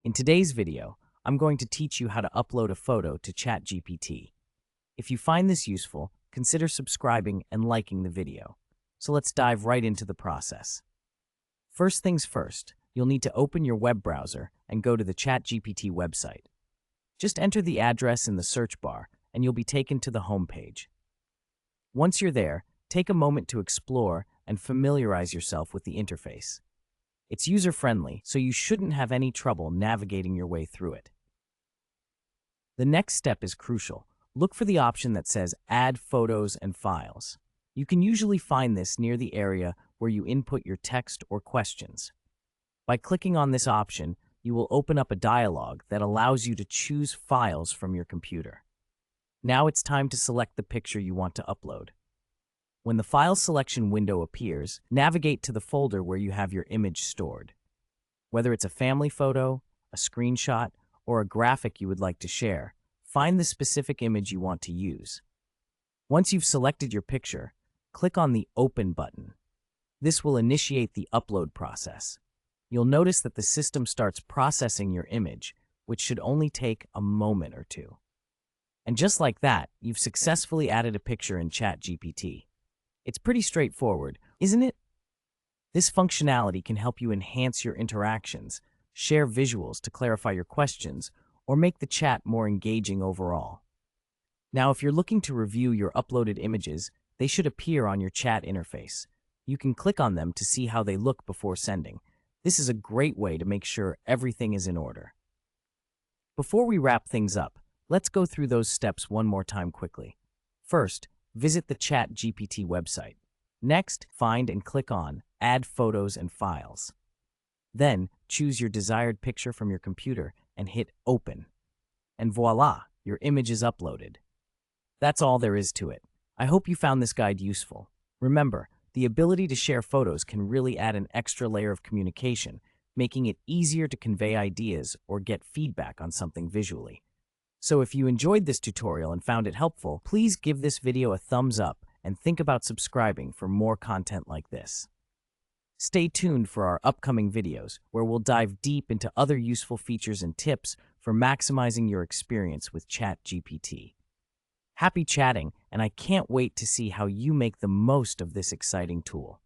In today's video, I'm going to teach you how to upload a photo to ChatGPT. If you find this useful, consider subscribing and liking the video. So let's dive right into the process. First things first, you'll need to open your web browser and go to the ChatGPT website. Just enter the address in the search bar and you'll be taken to the home page. Once you're there, take a moment to explore and familiarize yourself with the interface. It's user-friendly, so you shouldn't have any trouble navigating your way through it. The next step is crucial. Look for the option that says Add Photos and Files. You can usually find this near the area where you input your text or questions. By clicking on this option, you will open up a dialog that allows you to choose files from your computer. Now it's time to select the picture you want to upload. When the file selection window appears, navigate to the folder where you have your image stored. Whether it's a family photo, a screenshot, or a graphic you would like to share, find the specific image you want to use. Once you've selected your picture, click on the Open button. This will initiate the upload process. You'll notice that the system starts processing your image, which should only take a moment or two. And just like that, you've successfully added a picture in ChatGPT. It's pretty straightforward, isn't it? This functionality can help you enhance your interactions, share visuals to clarify your questions, or make the chat more engaging overall. Now, if you're looking to review your uploaded images, they should appear on your chat interface. You can click on them to see how they look before sending. This is a great way to make sure everything is in order. Before we wrap things up, let's go through those steps one more time quickly. First, visit the ChatGPT website. Next, find and click on Add Photos and Files. Then, choose your desired picture from your computer and hit Open. And voila, your image is uploaded. That's all there is to it. I hope you found this guide useful. Remember, the ability to share photos can really add an extra layer of communication, making it easier to convey ideas or get feedback on something visually. So if you enjoyed this tutorial and found it helpful, please give this video a thumbs up and think about subscribing for more content like this. Stay tuned for our upcoming videos, where we'll dive deep into other useful features and tips for maximizing your experience with ChatGPT. Happy chatting, and I can't wait to see how you make the most of this exciting tool.